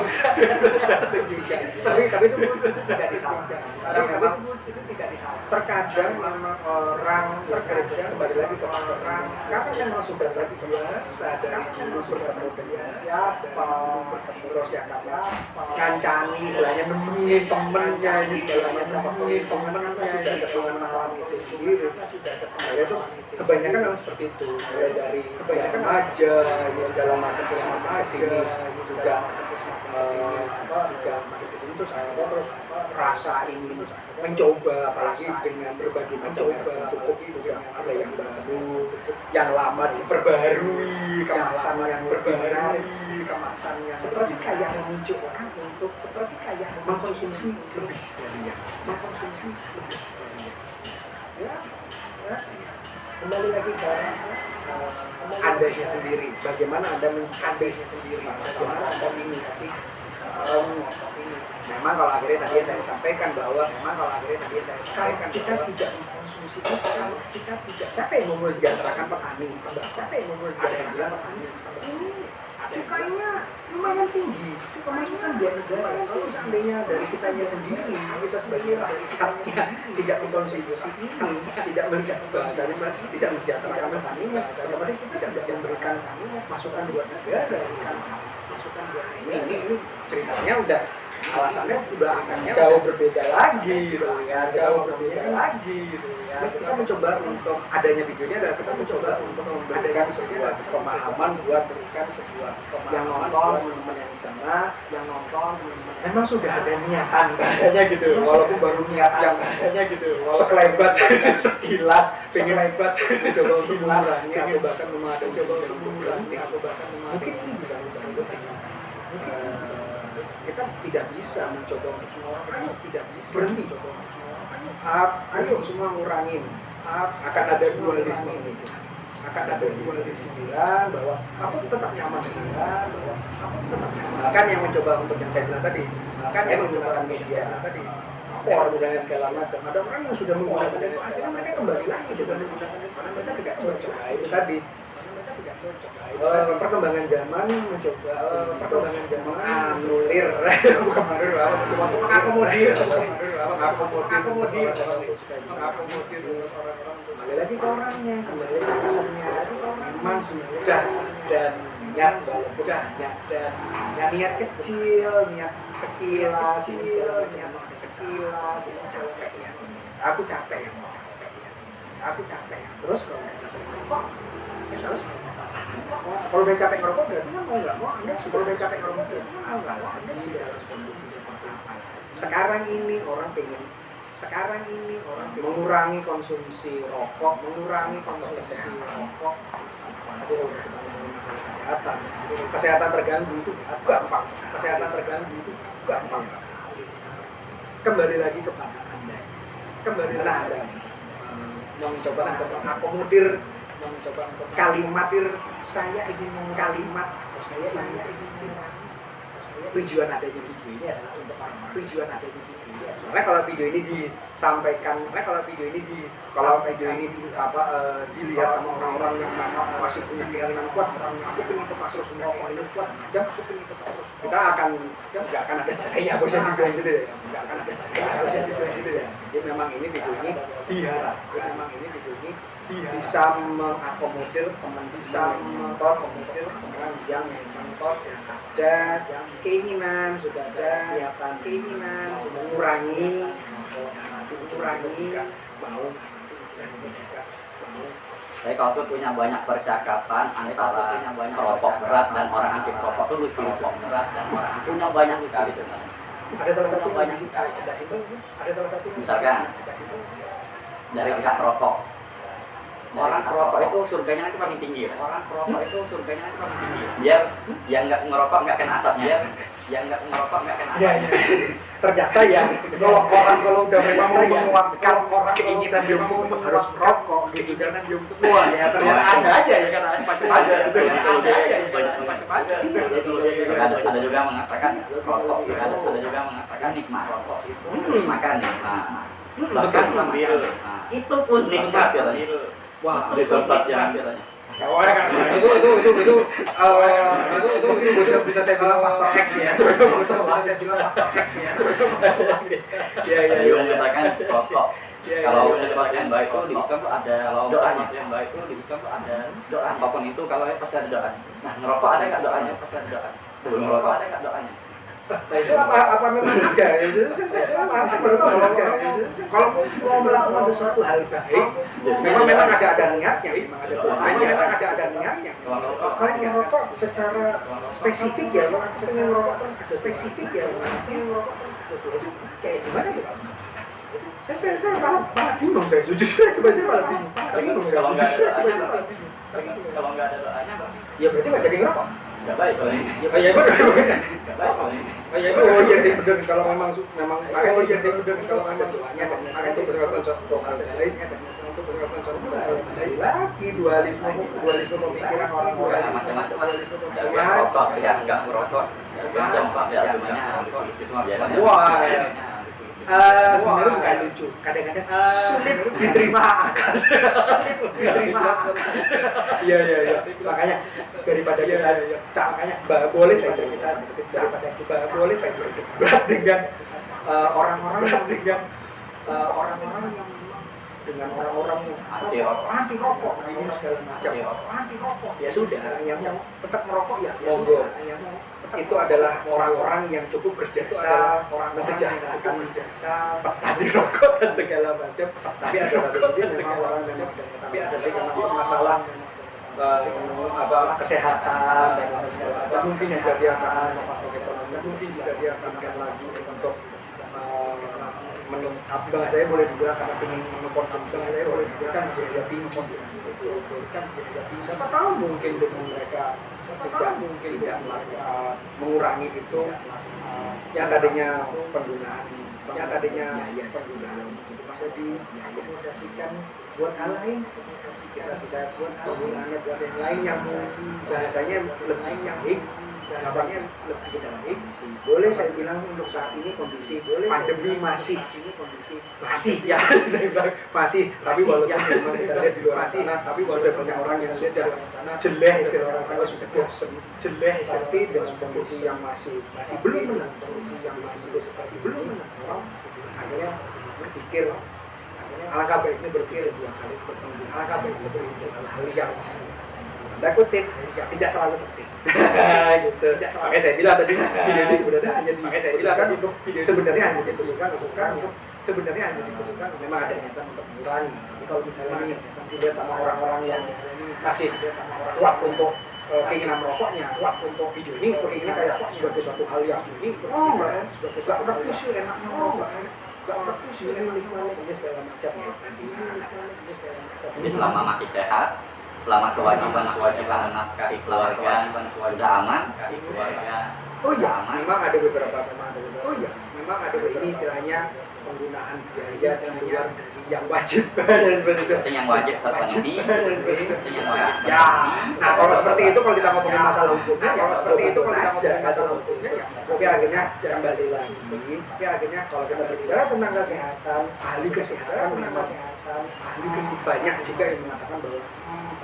tapi itu tidak disalahkan, itu tidak disalahkan. Terkadang memang orang kembali lagi ke orang karena memang sudah terbiasa dari dulu sudah terbiasa terus ya kancani istilahnya nemuin temennya ini segala macam nemuin temennya sudah mengalami itu sendiri itu kebanyakan memang seperti itu dari kebanyakan aja ini segala macam terus makin kesini juga makin kesini terus akhirnya terus rasa ini mencoba apalagi dengan berbagai mencoba cukup juga ada yang baru yang lama diperbarui kemasan yang berbarui kemasan yang seperti kayak muncul orang untuk seperti kayak mengkonsumsi lebih darinya mengkonsumsi lebih darinya ya kembali lagi ke Andanya sendiri bagaimana Anda mengandainya sendiri bagaimana Anda menyikapi memang kalau akhirnya tadi saya sampaikan bahwa kita tidak mengkonsumsi itu kalau kita tidak siapa yang mau mensejahterakan petani siapa yang mau mensejahterakan petani ini cukainya lumayan tinggi pemasukan buat negara kalau seandainya dari kitanya sendiri kita sebagai rakyatnya tidak mengkonsumsi ini tidak mensejahterakan tidak mensejahterakan petaninya otomatis tidak memberikan masukan buat negara masukan buat ini ceritanya udah alasannya udah akannya jauh berbeda lagi gitu ya jauh berbeda lagi gitu ya kita mencoba untuk adanya videonya adalah kita mencoba untuk memberikan sebuah pemahaman buat berikan sebuah yang nonton teman-teman yang di sana yang nonton memang sudah ada niatan bahasanya gitu walaupun baru niat yang bahasanya gitu sekelebat sekilas pengen lebat mencoba untuk mengurangi atau bahkan mencoba untuk mengurangi atau bahkan mungkin ini bisa mungkin kita tidak bisa mencoba untuk semua orang ayo tidak bisa berhenti coba untuk semua orang ayo semua ngurangin akan ada dualisme ini akan ada dualisme bilang bahwa aku tetap nyaman dengan bahwa aku tetap nyaman bahkan yang mencoba untuk yang saya bilang tadi bahkan yang menggunakan media tadi kalau misalnya segala macam ada orang yang sudah menggunakan itu akhirnya mereka kembali lagi sudah menggunakan itu karena mereka tidak cocok itu tadi perkembangan zaman mencoba anulir bukan anulir mencoba untuk mengakomodir kembali lagi ke orangnya kembali lagi ke pesannya memang sudah dan niat kecil niat sekilas capek ya aku capek terus kalau nggak capek kok ya harus kalau udah capek ngerokok berarti kan mau nggak mau Anda sudah udah capek ngerokok nggak mau Anda sudah harus kondisi seperti apa sekarang ini orang pengen mengurangi konsumsi rokok tapi masalah kesehatan terganggu itu gampang kembali lagi kepada Anda Anda mencoba untuk mengakomodir kalimat saya ingin tujuan adanya video ini adalah untuk apa? Tujuan adanya video ini. Soalnya kalau video ini disampaikan, dilihat sama orang-orang yang masih punya keinginan kuat, aku pengen tetap terus merokok ini kuat, aku pengen tetap terus. Kita nggak akan ada selesainya, bosnya dibilang gitu ya. Nggak akan ada selesainya, bosnya dibilang gitu ya. Jadi memang ini video ini bisa mengakomodir teman, bisa mengakomodir orang yang memang ada keinginan, sudah mengurangi mau. Tapi kalau punya banyak percakapan antara perokok berat dan orang anti perokok itu lucu punya banyak sekali sebenarnya. Ada salah satu banyak sekali. Ada salah satu Misalkan dari pihak perokok, orang perokok itu surganya nanti paling tinggi. Biar yang nggak ngerokok nggak kena asapnya. Iya. Ternyata ya kalau udah memang mau menguatkan orang keinginan dia untuk harus merokok, keinginan dia untuk wah ya ternyata ada aja ya kan ada juga mengatakan rokok, ada juga mengatakan nikmat rokok, makan nikmat, bahkan sambil itu pun nikmat. Wah, di tempat yang oh ya kan itu bisa saya bilang faktor X ya. Ya. Dia mengatakan rokok. Kalau sesuatu yang baik itu di Islam tuh ada doanya. Doa apapun itu kalau pasti ada doa. Nah, ngerokok ada nggak doanya? Pasti ada doa. Sebelum ngerokok ada nggak doanya? Nah itu apa memang ada? Saya baru tahu ada. Kalau mau melakukan sesuatu hal baik, memang ada niatnya, memang ada doanya, ada niatnya. Kalau ngerokok secara spesifik ya, spesifik ya, itu kayak gimana ya? Saya malah bingung saya jujur, saya malah bingung. Kalau nggak ada doanya, ya berarti nggak jadi ngerokok. Nggak baik kalau ini. Ya benar. Oh iya benar kalau memang kalau memang doanya dan makanya berkata soal lainnya dan untuk berkata soal lagi dualisme pemikiran orang macam-macam rokok ya nggak merokok contoh ya namanya wah sebenarnya nggak lucu kadang-kadang sulit diterima akal iya makanya daripada kita makanya boleh saya berdebat dengan orang-orang yang dengan orang-orang anti rokok ini segala macam anti rokok ya sudah yang tetap merokok ya monggo itu adalah orang-orang yang cukup berjasa mensejahterakan petani rokok dan segala macam tapi ada satu sisi memang orang masalah kesehatan dan segala macam mungkin juga dia akan mungkin juga dia akan lagi untuk saya boleh dibilang karena ingin mengkonsumsi saya boleh dibilang biaya konsumsi itu kan biaya siapa tahu mungkin dengan mereka tidak mengurangi itu yang tadinya penggunaan bisa diaplikasikan buat hal lain bisa buat penggunaannya buat yang lain yang bahasanya lebih baik boleh saya bilang untuk saat ini kondisi pandemi masih ya saya bilang masih tapi walaupun memang kita lihat di luar sana tapi sudah banyak orang yang sudah jeleh istilahnya sudah bosan jeleh tapi dengan kondisi yang masih belum menang akhirnya berpikir alangkah baiknya berpikir dua kali bertemu alangkah baiknya berpikir hal yang tanda kutip tidak terlalu penting gitu. Makanya saya bilang tadi video ini sebenarnya hanya dikhususkan memang ada niatan untuk mengurangi. Tapi kalau misalnya dilihat sama orang-orang yang masih kuat untuk keinginan merokoknya, kuat untuk video ini, keinginan kayak sebagai suatu hal yang ini, nggak udah tisu enaknya nggak udah tisu ini segala macam ya. Jadi selama masih sehat, selama kewajiban menafkahi keluarga sudah aman, oh iya, memang ada beberapa memang ada ini istilahnya penggunaan biaya di luar yang wajib itu yang wajib terpenuhi ya. Nah kalau seperti itu kalau kita ngomongin masalah hukumnya ya Tapi akhirnya kalau kita berbicara tentang kesehatan, ahli kesehatan banyak juga yang mengatakan bahwa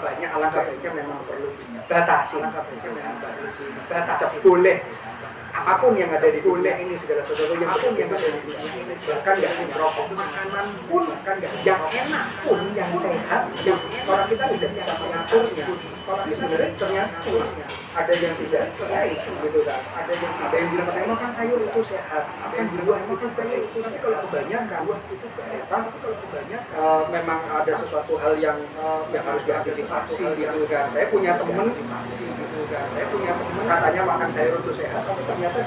banyak alangkah baiknya memang perlu dibatasi. Boleh apapun yang ada di dunia ini, segala sesuatu yang ada di dunia ini, bahkan nggak merokok, makanan pun, yang enak pun, yang sehat, yang orang kita tidak bisa mengaturnya. Orang kita sebenarnya ternyata ada yang tidak baik, gitu kan. Ada yang bilang katanya makan sayur itu sehat, ada yang bilang makan sayur itu sehat. Kalau kebanyakan itu baik, memang ada sesuatu hal yang harus diantisipasi, gitu kan. Saya punya teman katanya makan sayur itu sehat, tapi ternyata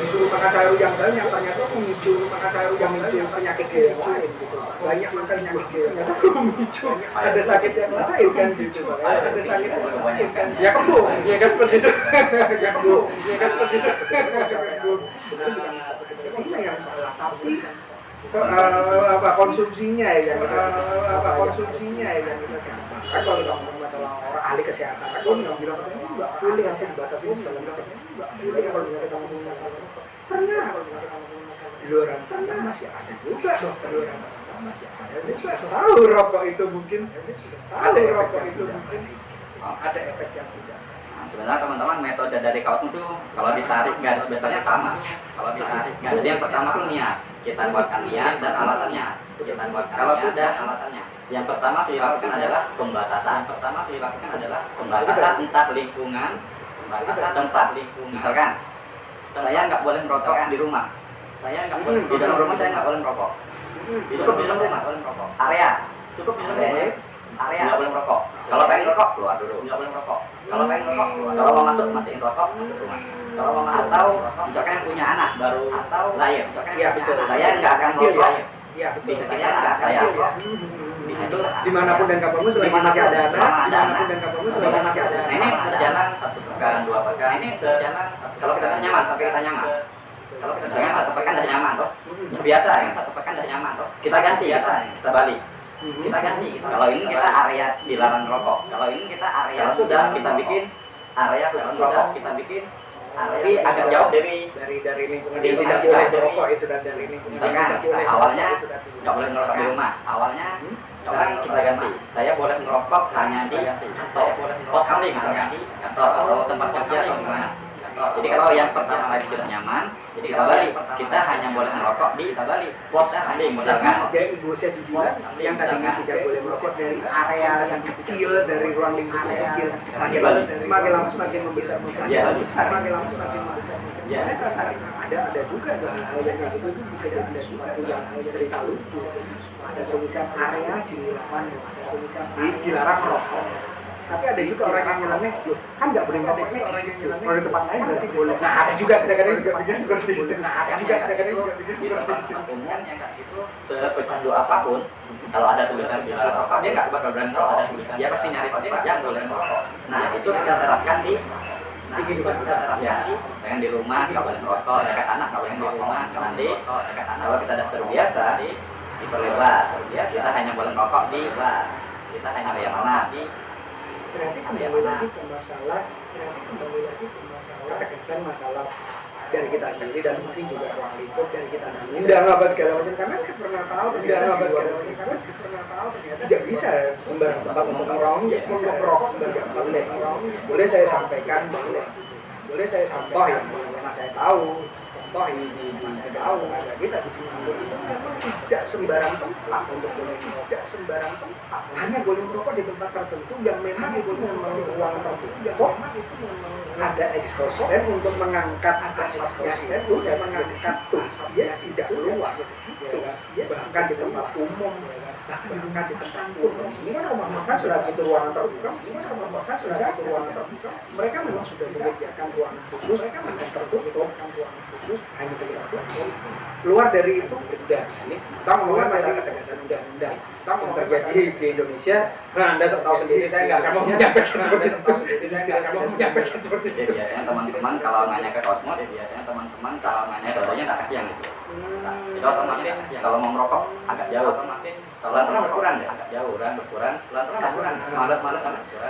disuruh makan sayur yang banyak, ternyata memicu penyakit yang lain, gitu. Banyak makan penyakit ternyata memicu ada sakit yang lain kan, gitu. Ada sakit yang lain kan. Ya kembung, ya kan seperti itu. Sebenarnya ini yang salah, tapi konsumsinya yang kita kan kalau ngomong masalah orang ahli kesehatan kan yang bilang katanya nggak boleh sih dibatasi segala macam, nggak boleh. Kalau kita ngomong masalah rokok, pernah di luar sana masih ada juga dokter, tahu rokok itu mungkin ada efek yang tidak. Sebenarnya teman-teman, metode dari Kausmut itu kalau ditarik garis besarnya sama. Jadi yang pertama itu niat. Kita buatkan niat dan alasannya. Kalau sudah alasannya, yang pertama dilakukan adalah pembatasan. Entah lingkungan, tempat lingkungan. Misalkan saya nggak boleh merokok di rumah. Di dalam rumah saya nggak boleh merokok. Cukup di dalam rumah boleh merokok. Area nggak boleh merokok. Kalau pengen merokok keluar dulu, nggak boleh merokok. Kalau pengen merokok keluar. Kalau mau masuk matiin rokok, masuk rumah. Kalau mau masuk, atau misalkan yang punya anak baru lahir, saya nggak akan merokok. Di sekitar anak saya. Di situ dimanapun dan kapanpun selama masih ada anak. Ini berjalan 1 pekan, 2 pekan. Ini sejalan kalau kita nyaman sampai kita nyaman. Kalau kita jangan 1 pekan dah nyaman toh. Biasa ya, 1 pekan dah nyaman toh. Kita ganti biasa, kita balik. Kita ganti. Kalau ini kita area dilarang rokok. Kalau sudah kita bikin area khusus rokok. Tapi agak jauh dari lingkungan yang tidak boleh merokok itu, dan dari lingkungan. Misalkan awalnya nggak boleh merokok di rumah. Sekarang kita ganti. Saya boleh merokok hanya di pos kamling misalkan, kantor atau tempat kerja atau gimana. Jadi kalau yang pertama lagi sudah nyaman, jadi kita balik. Kita hanya boleh merokok di pos kamling misalkan. Ibu saya dibilang yang tadinya tidak boleh merokok dari area yang kecil, dari ruang lingkup yang kecil, semakin lama semakin membesar. Ada juga hal-hal yang itu bisa jadi sesuatu yang cerita lucu. Ada tulisan area dilarang merokok. Tapi ada juga orang yang nyeleneh, kan nggak boleh merokok di situ. Kalau di tempat lain berarti boleh. Nah ada juga kadang-kadang juga pikir seperti itu. Umumnya kayak gitu, sepecandu apapun, kalau ada tulisan dilarang merokok, dia nggak bakal berani kalau ada tulisan. Dia pasti nyari tempat yang boleh merokok. Nah itu kita terapkan di misalkan di rumah nggak boleh merokok, dekat anak nggak boleh merokok. Nanti kalau kita sudah terbiasa, diperlebar. Kita hanya boleh merokok di bar. Kita hanya area mana di. Berarti kembali lagi ke masalah ketegasan masalah dari kita sendiri, dan mungkin juga ruang lingkup dari kita sendiri. Tidak segala macam, karena saya pernah tahu ternyata tidak bisa sembarang tempat untuk merokok, boleh saya sampaikan, boleh saya toh yang saya tahu, kita di sini itu memang tidak sembarang tempat untuk boleh merokok, hanya boleh merokok di tempat tertentu yang memang itu ruang tertentu yang memang itu ada eksklusif, dan untuk mengangkat asapnya itu dan mengangkat asapnya tidak keluar dari situ, bahkan di tempat umum, ini kan rumah makan sudah itu ruangan terbuka, mereka memang sudah menyediakan ruangan khusus, tertutup, hanya tertutup. Keluar dari itu udah, ini kita ngomongin masalah ketegasan undang-undang yang terjadi di Indonesia. Nah, Anda tahu sendiri, saya nggak akan mau menyampaikan seperti itu. Biasanya teman-teman kalau nanya ke Kausmut, contohnya nggak kasih yang itu. Jadi otomatis kalau mau merokok agak jauh, pelan-pelan berkurang, malas,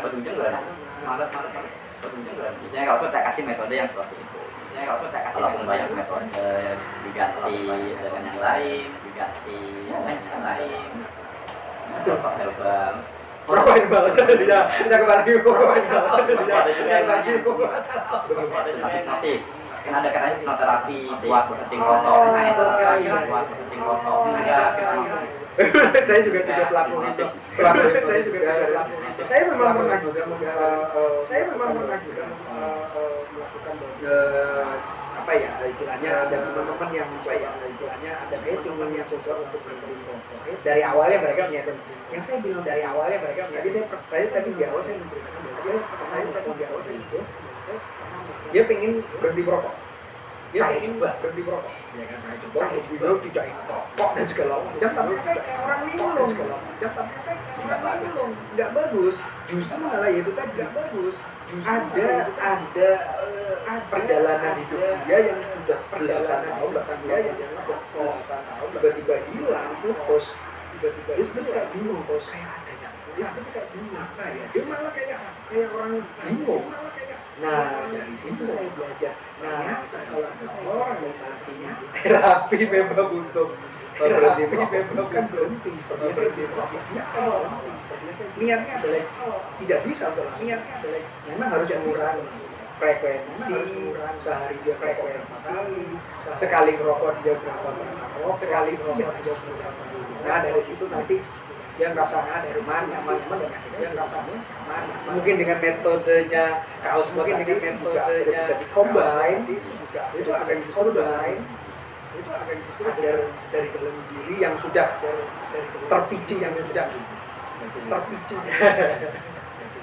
berujung berkurang. Misalnya kalau saya kasih metode yang seperti itu. Misalnya kalau saya kasih banyak metode diganti dengan yang lain, diganti yang lain. Rokok herbal. Rokok herbal. Ya, kita kembali rokok herbal. Ada juga yang hipnotis. Kan ada katanya hipnoterapi buat berhenti rokok. Nah itu kira-kira buat berhenti rokok. Saya juga tidak pelaku itu. Saya juga tidak pelaku. Saya memang pernah juga melakukan apa ya istilahnya ada teman-teman yang mencoba istilahnya ada teman yang coba untuk berhenti rokok. Dari awalnya mereka menyatakan yang saya bilang dari awalnya mereka tadi di awal saya menceritakan dia pengen berhenti merokok. Saya coba berhenti merokok. Ya kan saya coba video tidak rokok dan segala macam tapi kayak orang linglung segala macam tapi kayak orang linglung nggak bagus. Justru malah itu kan nggak bagus. Ada perjalanan hidup dia yang sudah belasan tahun bahkan dia yang sudah belasan tahun tiba-tiba hilang putus tiba-tiba dia seperti kayak bingung kayak ada yang dia seperti kayak bingung apa ya dia malah kayak orang bingung. Nah dari situ saya belajar. Nah kalau orang misalnya terapi memang untuk berhenti memang kan berhenti niatnya adalah tidak bisa niatnya adalah memang harus mengurangi frekuensi sehari dia frekuensi sekali ngerokok dia berapa rokok sekali ngerokok dia berapa. Nah dari situ nanti dia rasanya dari mana dia rasanya mana mungkin dengan metodenya kaos mungkin dengan metodenya bisa dikombin itu akan dikombin itu akan sadar dari dalam diri yang sudah terpicu yang sedang terpicu.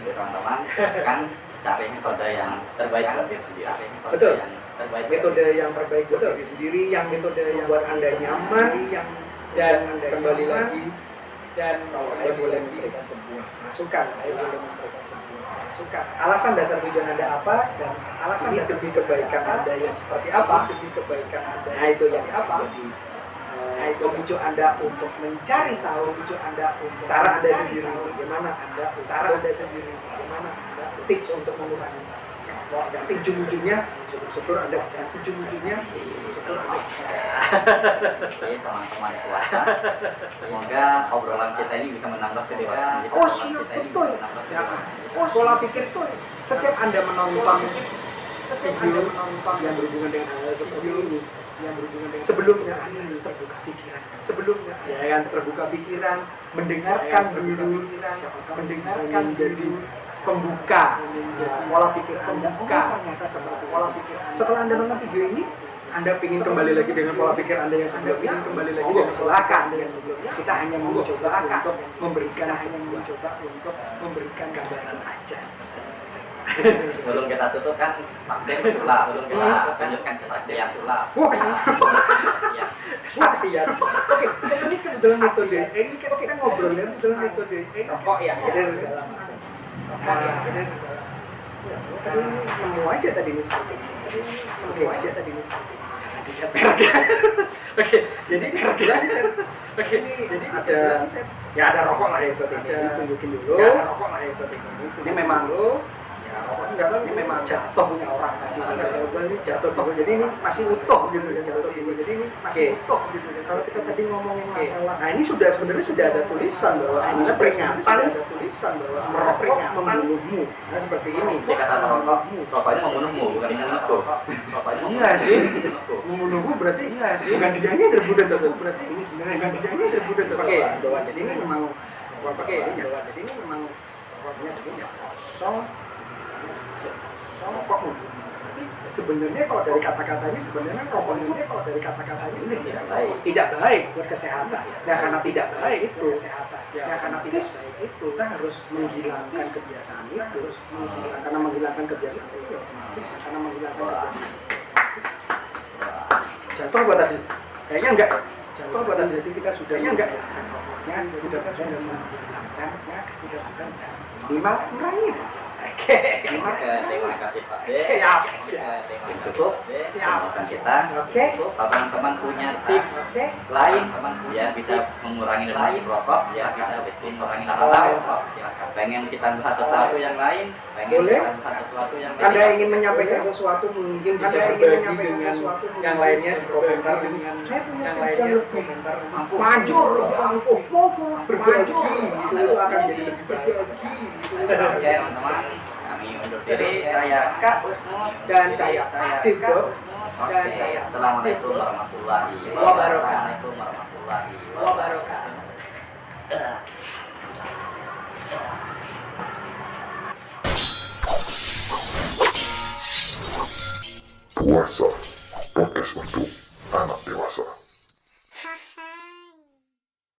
Teman-teman kan cari metode yang terbaik betul metode yang terbaik buat diri sendiri yang metode yang buat anda nyaman yang dan kembali lagi. Dan kalau saya boleh memberikan sebuah masukan, alasan dasar tujuan Anda apa dan alasan dasar demi kebaikan Anda yang seperti apa, demi kebaikan Anda itu yang apa. Nah itu memicu Anda untuk mencari tahu, memicu Anda untuk cara Anda sendiri, bagaimana Anda, cara Anda sendiri, bagaimana Anda tips untuk mengurangi. Dan ujung-ujungnya, syukur Anda bisa ujung-ujungnya. Oke teman-teman puasa, semoga obrolan kita ini bisa menambah kedewasaan kita. Oh siap, betul. Pola pikir itu setiap Anda menonton video yang berhubungan dengan hal seperti ini, yang berhubungan dengan sebelumnya Anda harus terbuka pikiran, sebelumnya ya kan terbuka pikiran, mendengarkan dulu, mendengarkan jadi pembuka pola pikir pembuka ternyata seperti pola pikir. Setelah Anda nonton video ini Anda ingin kembali lagi dengan pola pikir Anda yang sebelumnya, kembali lagi dengan silakan Anda yang sebelumnya. Kita hanya mencoba untuk memberikan gambaran aja. Sebelum kita tutup kan takdir sulap, sebelum kita lanjutkan ke sakti yang sulap. Wah kesaksian. Oke, ini kebetulan metode. Ini kita ngobrolnya kebetulan metode. Kok ya, benar segala macam. Tadi nemu aja tadi ini seperti ini. Oke, jadi ada rokok lah ya berarti ini tunjukin dulu. Ya ada rokok lah ya berarti ini memang lo ya rokok enggak kan ini memang jatuh punya orang tadi. Ini jatuh jadi ini masih utuh gitu ya jatuh ini. Jadi ini masih utuh gitu ya. Kalau kita tadi ngomongin masalah, nah ini sebenarnya sudah ada tulisan bahwa ini peringatan ada tulisan bahwa merokok membunuhmu. Nah seperti ini. Dia kata rokoknya membunuhmu bukan membunuhku. Iya sih. Membunuhmu berarti iya sih. Bukan dianya terbunuh tuh. Berarti ini sebenarnya bukan dianya terbunuh tuh. Oke, bahwa jadi ini memang jadi ini memang rokoknya begini kosong kok membunuh. Tapi sebenarnya kalau dari kata-katanya sebenarnya rokok ini kalau dari kata-katanya ini tidak baik buat kesehatan. Nah karena tidak baik itu kesehatan. Ya karena tidak baik itu kita harus menghilangkan kebiasaan itu. Karena menghilangkan kebiasaan itu karena menghilangkan kebiasaan. Jatuh apa tadi? Kayaknya enggak. Jatuh apa tadi? Jadi kita sudah enggak ya. Kita sudah menghilangkan kita sudah bisa minimal mengurangi. Oke, terima kasih Pak D. Siap. Terima kasih cukup. Siap. Pembahasan kita. Oke. Kalau teman-teman punya tips Oke. lain, ya bisa mengurangi rokok, ya bisa mengurangi rokok. Silakan. Pengen kita bahas sesuatu yang lain, pengen Boleh. kita bahas sesuatu yang Anda lain. ingin menyampaikan sesuatu mungkin bisa Anda ingin berbagi menyampaikan dengan sesuatu yang lainnya di komentar dengan saya punya yang tips lainnya yang di lebih komentar. maju lebih ampuh berbagi gitu itu akan jadi lebih berbagi gitu. Oke teman-teman, kami undur diri. Saya Kak Usmut Dan saya Adib, Kak Bro. Usmut. Dan Oke, saya Assalamualaikum Adib, Bro. warahmatullahi Wabarakatuh. Assalamualaikum warahmatullahi Wabarakatuh. Puasa, podcast untuk anak dewasa.